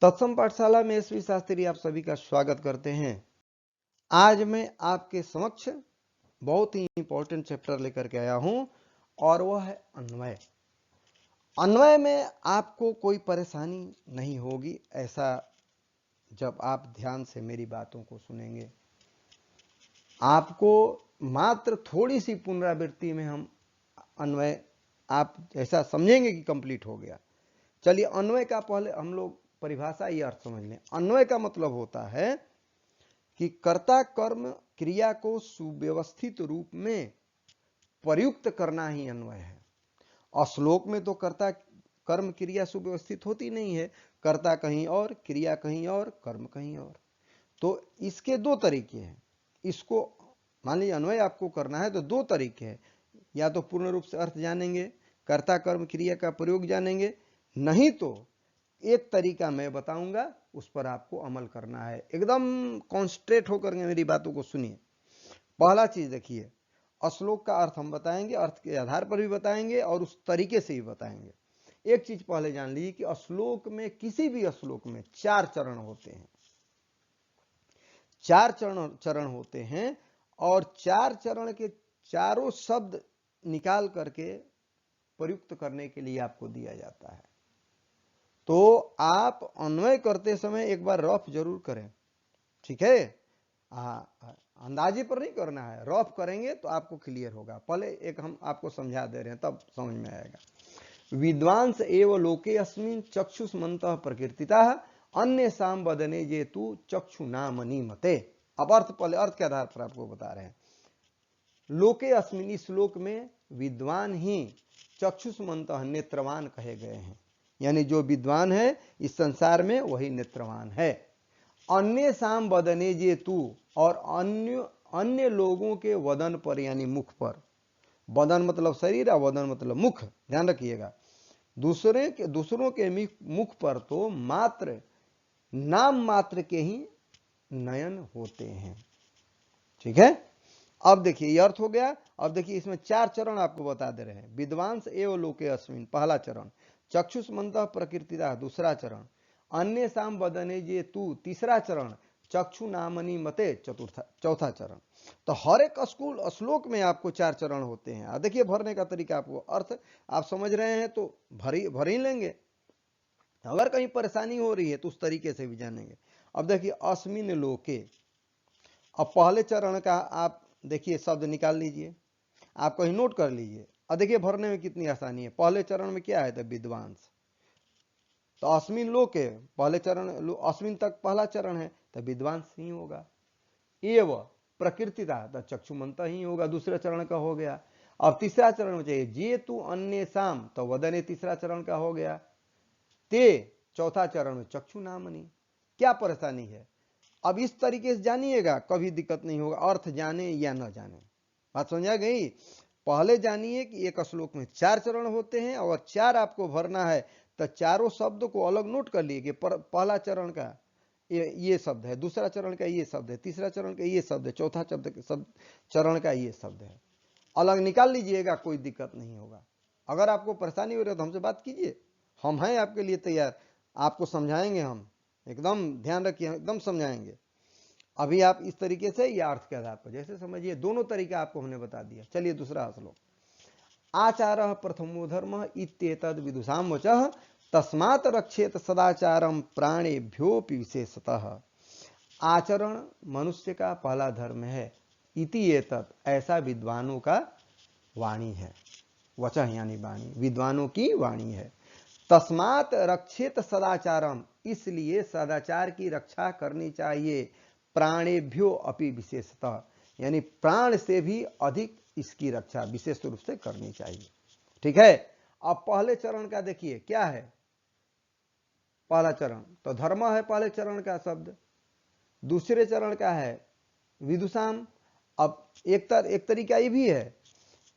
तत्सम पाठशाला में एसवी शास्त्री आप सभी का स्वागत करते हैं। आज मैं आपके समक्ष बहुत ही इंपॉर्टेंट चैप्टर लेकर के आया हूं और वह है अन्वय। अन्वय में आपको कोई परेशानी नहीं होगी, ऐसा जब आप ध्यान से मेरी बातों को सुनेंगे। आपको मात्र थोड़ी सी पुनरावृत्ति में हम अन्वय आप ऐसा समझेंगे कि कंप्लीट हो गया। चलिए, अन्वय का पहले हम लोग परिभाषा या अर्थ समझ लें। अन्वय का मतलब होता है कि कर्ता कर्म क्रिया को सुव्यवस्थित रूप में प्रयुक्त करना ही अन्वय है। और श्लोक में तो कर्ता कर्म क्रिया सुव्यवस्थित होती नहीं है, कर्ता कहीं और, क्रिया कहीं और, कर्म कहीं और। तो इसके दो तरीके हैं। इसको मान लीजिए अन्वय आपको करना है तो दो तरीके हैं, या तो पूर्ण रूप से अर्थ जानेंगे, कर्ता कर्म क्रिया का प्रयोग जानेंगे, नहीं तो एक तरीका मैं बताऊंगा, उस पर आपको अमल करना है। एकदम कॉन्सेंट्रेट होकर मेरी बातों को सुनिए। पहला चीज देखिए, श्लोक का अर्थ हम बताएंगे, अर्थ के आधार पर भी बताएंगे और उस तरीके से भी बताएंगे। एक चीज पहले जान लीजिए कि श्लोक में, किसी भी श्लोक में 4 चरण होते हैं। 4 चरण होते हैं और 4 चरण के चारों शब्द निकाल करके प्रयुक्त करने के लिए आपको दिया जाता है। तो आप अन्वय करते समय एक बार रफ जरूर करें, ठीक है? अंदाजे पर नहीं करना है, रफ करेंगे तो आपको क्लियर होगा। पहले एक हम आपको समझा दे रहे हैं, तब समझ में आएगा। विद्वांस एव लोके अस्मिन् चक्षुष्मन्तः प्रकीर्तितः अन्येषां वदने जे तु चक्षु नामनि मते। अब अर्थ, पहले अर्थ के आधार पर आपको बता रहे हैं। लोके अस्मिन्, इस श्लोक में विद्वान ही चक्षुष्मन्तः नेत्रवान कहे गए हैं, यानी जो विद्वान है इस संसार में वही नेत्रवान है। अन्य साम वदने जे तू, और अन्य लोगों के वदन पर, यानी मुख पर। वदन मतलब शरीर और वदन मतलब मुख, ध्यान रखिएगा। दूसरों के मुख पर तो मात्र नाम मात्र के ही नयन होते हैं, ठीक है? अब देखिए, ये अर्थ हो गया। अब देखिए, इसमें 4 चरण आपको बता दे रहे हैं। विद्वांस एवं लोके अस्मिन् पहला चरण, चक्षुष्मन्तः प्रकीर्तितः दूसरा चरण, अन्य साम वदने जे तू तीसरा चरण, चक्षु नामनि मते चौथा चरण। तो हर एक श्लोक में आपको 4 चरण होते हैं। देखिए, भरने का तरीका, आपको अर्थ आप समझ रहे हैं तो भर ही लेंगे। अगर कहीं परेशानी हो रही है तो उस तरीके से भी जानेंगे। अब देखिए, अस्मिन् लोके, अब पहले चरण का आप देखिए शब्द निकाल लीजिए, आप कहीं नोट कर लीजिए। और देखिए भरने में कितनी आसानी है। पहले चरण में क्या है? तो विद्वांस। तो अस्मिन लोके, पहले चरण, अस्मिन तक पहला चरण है तो विद्वांस ही होगा। एव प्रकृतिता, तो चक्षुमंता ही होगा, दूसरे चरण का हो गया। अब तीसरा चरण में चाहिए जे तू अन्य साम, तो वदने तीसरा चरण का हो गया। ते चौथा चरण में चक्षु नामनी। क्या परेशानी है? अब इस तरीके से जानिएगा, कभी दिक्कत नहीं होगा, अर्थ जाने या न जाने। बात समझा गई? पहले जानिए कि एक श्लोक में 4 चरण होते हैं और 4 आपको भरना है। तो चारों शब्द को अलग नोट कर लिए कि पहला चरण का ये शब्द है, दूसरा चरण का ये शब्द है, तीसरा चरण का ये शब्द है, चौथा चरण का ये शब्द है। अलग निकाल लीजिएगा, कोई दिक्कत नहीं होगा। अगर आपको परेशानी हो रही है तो हमसे बात कीजिए, हम हैं आपके लिए तैयार, आपको समझाएंगे। हम एकदम ध्यान रखिए, एकदम समझाएंगे। अभी आप इस तरीके से या अर्थ के आधार पर जैसे समझिए, दोनों तरीका आपको हमने बता दिया। चलिए दूसरा श्लोक। आचारः प्रथमो धर्मः इत्येतद् विदुषां वचः तस्मात् रक्षेत सदाचारम प्राणेभ्योऽपि विशेषतः। आचरण मनुष्य का पहला धर्म है। इति एतत्, ऐसा विद्वानों का वाणी है। वचः यानी वाणी, विद्वानों की वाणी है। तस्मात् रक्षेत सदाचारम, इसलिए सदाचार की रक्षा करनी चाहिए। प्राणेभ्यो अपि विशेषतः, यानी प्राण से भी अधिक इसकी रक्षा विशेष रूप से करनी चाहिए, ठीक है? अब पहले चरण का देखिए क्या है। पहला चरण तो धर्म है, पहले चरण का शब्द। दूसरे चरण का है विदुषाम। अब एक तरीका ये भी है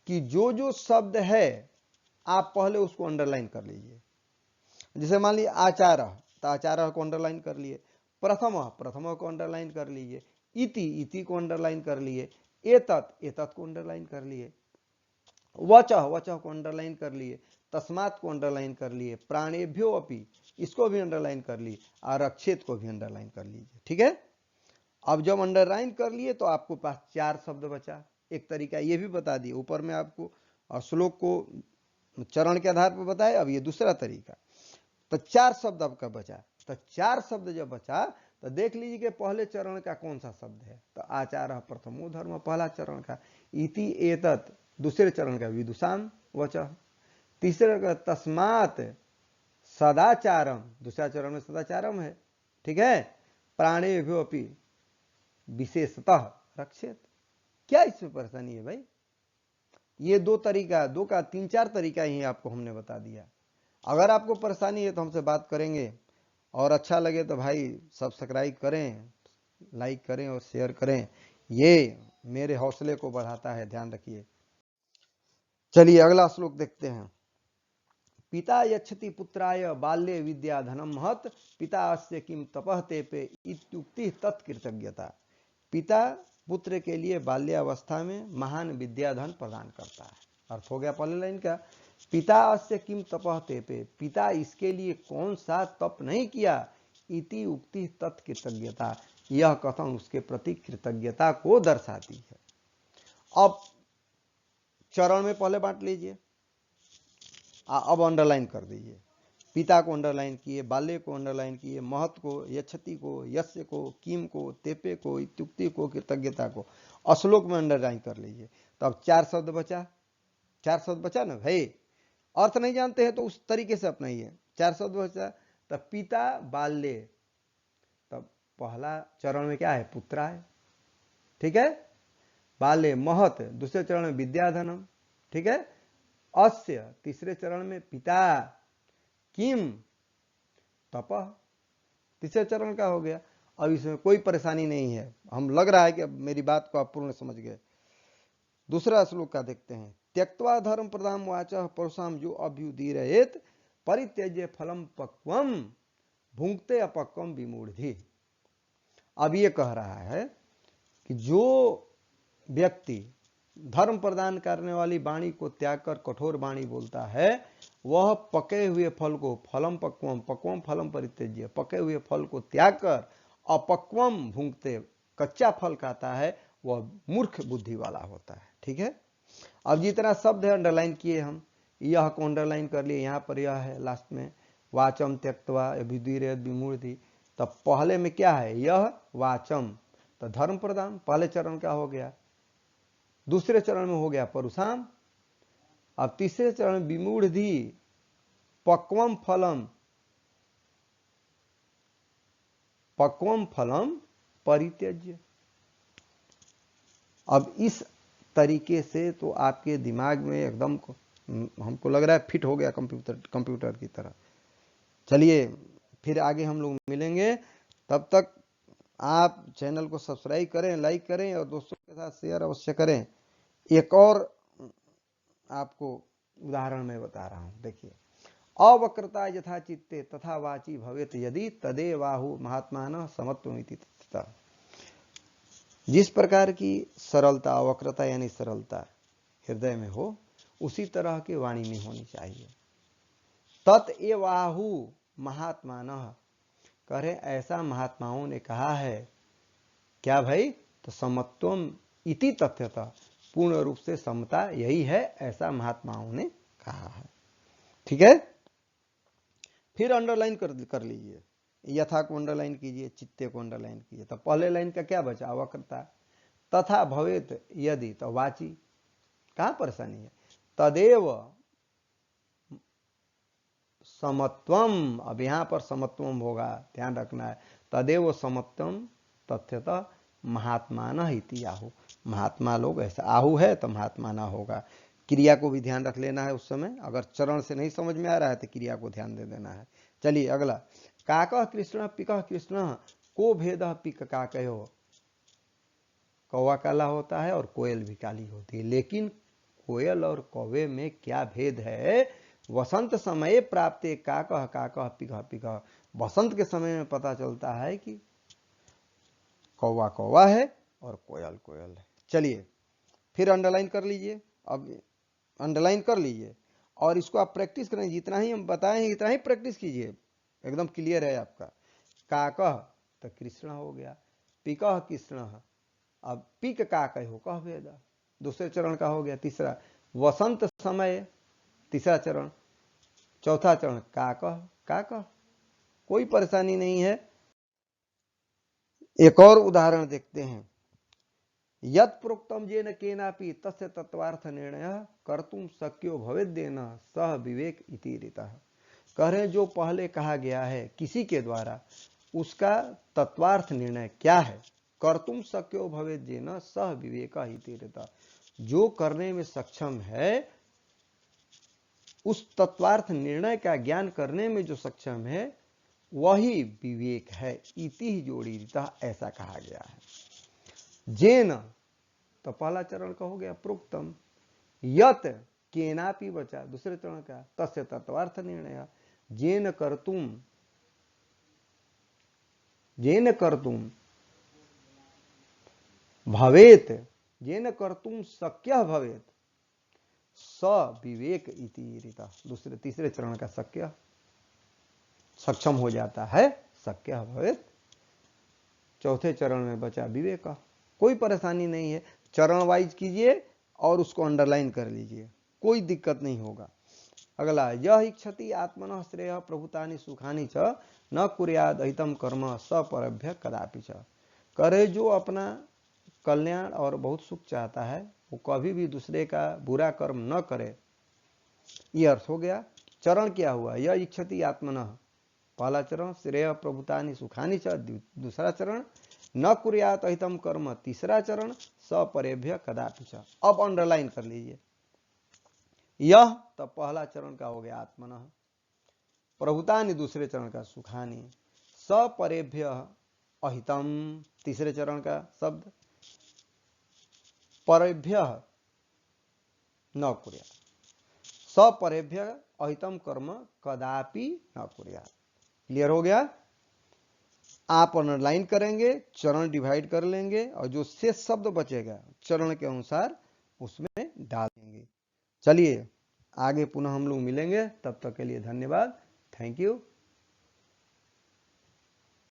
कि जो शब्द है आप पहले उसको अंडरलाइन कर लीजिए। जैसे मान लीजिए आचार, तो आचार को अंडरलाइन कर लिए। प्रथम को अंडरलाइन कर लीजिए। इति को अंडरलाइन कर लिए। एतत् को अंडरलाइन कर लिए। वचः को अंडरलाइन कर लिए। तस्मात् को अंडरलाइन कर लिए। प्राणेभ्यो अपि, इसको भी अंडरलाइन कर ली, और रक्षेत को भी अंडरलाइन कर लीजिए। ठीक है, अब जब अंडरलाइन कर लिए तो आपको पास 4 शब्द बचा। एक तरीका ये भी बता दिए, ऊपर में आपको श्लोक को चरण के आधार पर बताए, अब ये दूसरा तरीका। तो 4 शब्द आपका बचा। तो 4 शब्द जब बचा तो देख लीजिए कि पहले चरण का कौन सा शब्द है। तो आचार प्रथमो धर्म, पहला चरण का। इति एतत्, दूसरे चरण का विदुषाम वचः। तीसरे का तस्मात् सदाचारम, दूसरा चरण में सदाचारम है। ठीक है, प्राणेभ्यो अपि विशेषतः रक्षेत। क्या इसमें परेशानी है भाई? ये दो तरीका, दो का 3-4 तरीका ही आपको हमने बता दिया। अगर आपको परेशानी है तो हमसे बात करेंगे, और अच्छा लगे तो भाई सब्सक्राइब करें, लाइक करें और शेयर करें, ये मेरे हौसले को बढ़ाता है, ध्यान रखिए। चलिए अगला श्लोक देखते हैं। पिता यच्छति पुत्राय बाल्ये विद्या धनम महत्, पिता अस्य किम तपः तेपे इत्युक्ति तत्कृतज्ञता। पिता पुत्र के लिए बाल्यावस्था में महान विद्या धन प्रदान करता है। अर्थ हो गया पहले लाइन का, पिता अस्य किम तपः तेपे, पिता इसके लिए कौन सा तप नहीं किया, इति उक्ति तत्कृतज्ञता, यह कथन उसके प्रति कृतज्ञता को दर्शाती है। अब चरण में पहले बांट लीजिए, अब अंडरलाइन कर दीजिए। पिता को अंडरलाइन किए, बाल्य को अंडरलाइन किए, महत को, यच्छति को, यस्य को, किम को, तेपे को, इत्युक्ति को, कृतज्ञता को श्लोक में अंडरलाइन कर लीजिए। तो अब 4 शब्द बचा। 4 शब्द बचा ना भाई, अर्थ नहीं जानते हैं तो उस तरीके से अपनाइए। 4 शब्द बचा। तब पिता बाल्य, तब पहला चरण में क्या है, पुत्रा है। ठीक है, बाल्य महत, दूसरे चरण में विद्याधनम। ठीक है, अस्य तीसरे चरण में पिता, किम तपः तीसरे चरण का हो गया। अब इसमें कोई परेशानी नहीं है, हम लग रहा है कि अब मेरी बात को आप पूर्ण समझ गए। दूसरा श्लोक का देखते हैं। त्यक्त्वा धर्म प्रदाम वाचः परुषाम जो अभ्युदीरयेत, परित्यज्य फलम पक्वम भुंक्ते अपक्वम विमूढ़ि। अब ये कह रहा है कि जो व्यक्ति धर्म प्रदान करने वाली वाणी को त्याग कर कठोर वाणी बोलता है, वह पके हुए फल को, फलम पक्वम, पक्वम फलम परित्यज्य, पके हुए फल को त्याग कर अपक्वम भुंक्ते, कच्चा फल खाता है, वह मूर्ख बुद्धि वाला होता है। ठीक है, अब जितना शब्द है अंडरलाइन किए हम, यह को अंडरलाइन कर लिए, यहां पर यह है लास्ट में, वाचम त्यक्त्वा अभ्युदीरयेत विमूढ़ि। तब पहले में क्या है, यह वाचम, तो धर्म प्रदान पहले चरण का हो गया। दूसरे चरण में हो गया परुषाम। अब तीसरे चरण विमूढ़ि, पक्वम फलम, पक्वम फलम परित्यज्य। अब इस तरीके से तो आपके दिमाग में एकदम हमको लग रहा है फिट हो गया कंप्यूटर की तरह। चलिए फिर आगे हम लोग मिलेंगे, तब तक आप चैनल को सब्सक्राइब करें, लाइक करें और दोस्तों के साथ शेयर अवश्य करें। एक और आपको उदाहरण मैं बता रहा हूं, देखिए। अवक्रता यथा चित्ते तथा वाची भवेत यदि तदेवाहु महात्मान समत्वमिति तथा। जिस प्रकार की सरलता, अवक्रता यानी सरलता हृदय में हो, उसी तरह की वाणी में होनी चाहिए। तत्एवाहु महात्मानः, कह रहे ऐसा महात्माओं ने कहा है। क्या भाई, तो समत्वम इति तथ्यता, पूर्ण रूप से समता यही है, ऐसा महात्माओं ने कहा है। ठीक है, फिर अंडरलाइन कर लीजिए, यथा को अंडरलाइन कीजिए, चित्ते को अंडरलाइन कीजिए। तो पहले लाइन का क्या बचा, अवक्रता। तथा भवेत यदि, तो वाची, कहां परेशानी है, तदेव समत्वम, अब यहां पर समत्वम होगा, ध्यान रखना है। तदेव समत्वम तथ्यतः महात्मान इति आहु, महात्मा लोग ऐसा, आहु है तो महात्माना होगा। क्रिया को भी ध्यान रख लेना है उस समय, अगर चरण से नहीं समझ में आ रहा है तो क्रिया को ध्यान दे देना है। चलिए अगला, काकः कृष्ण पिकः कृष्ण को भेद पिक काकयो। कौवा काला होता है और कोयल भी काली होती है, लेकिन कोयल और कौवे में क्या भेद है, वसंत समय प्राप्त काकः काकः पिकः पिकः, वसंत के समय में पता चलता है कि कौवा कौवा है और कोयल कोयल है। चलिए फिर अंडरलाइन कर लीजिए, अब अंडरलाइन कर लीजिए और इसको आप प्रैक्टिस करें, जितना ही हम बताए हैं इतना ही प्रैक्टिस कीजिए, एकदम क्लियर है आपका। काकह तो कृष्ण हो गया, पिकह कृष्ण, अब पिक काकह हो कह वेद, दूसरे चरण का हो गया। तीसरा वसंत समय, तीसरा चरण। चौथा चरण काकह काकह, कोई परेशानी नहीं है। एक और उदाहरण देखते हैं। यत् प्रोक्तम येन केनापि तस्य तत्वार्थ निर्णय कर्तुम शक्यो भवेद्येन सह विवेक इति रीतः। कह रहे जो पहले कहा गया है किसी के द्वारा, उसका तत्वार्थ निर्णय क्या है? कर्तुम शक्यो भवेद्येन सह विवेक इति रीतः, जो करने में सक्षम है, उस तत्वार्थ निर्णय का ज्ञान करने में जो सक्षम है वही विवेक है। इति ही जोड़ी रीता, ऐसा कहा गया है। जेन तो पहला चरण का हो गया प्रोक्तम, यत केनापि बचा दूसरे चरण का, तस्य तत्वार्थ निर्णय। जेन कर्तुम भवेत, जेन कर्तुम शक्य भवेत स विवेक इति रीता, दूसरे तीसरे चरण का शक्य, सक्षम हो जाता है, शक्य भवेत। चौथे चरण में बचा विवेक, कोई परेशानी नहीं है। चरण वाइज कीजिए और उसको अंडरलाइन कर लीजिए, कोई दिक्कत नहीं होगा। अगला, यह इच्छति आत्मनः श्रेय प्रभुतानि सुखानि च न कुर्याद अहितम कर्म सपरभ्य कदापि च। करे जो अपना कल्याण और बहुत सुख चाहता है, वो कभी भी दूसरे का बुरा कर्म न करे, ये अर्थ हो गया। चरण क्या हुआ? यह इच्छति आत्मनः, पहला चरण, श्रेय प्रभुतानि सुखानि च दूसरा चरण, न कुर्यात अहितम कर्म तीसरा चरण, सपरेभ्य कदापि च। अब अंडरलाइन कर लीजिए, यह तो पहला चरण का हो गया आत्मनः, प्रभुतानि दूसरे चरण का सुखानि, सपरेभ्य अहितम तीसरे चरण का शब्द, परेभ्य न कुर्यात, सपरेभ्य अहितम कर्म कदापि न कुर्यात। क्लियर हो गया? आप अंडरलाइन करेंगे, चरण डिवाइड कर लेंगे और जो शेष शब्द बचेगा चरण के अनुसार उसमें डाल देंगे। चलिए आगे पुनः हम लोग मिलेंगे, तब तक के लिए धन्यवाद। Thank you.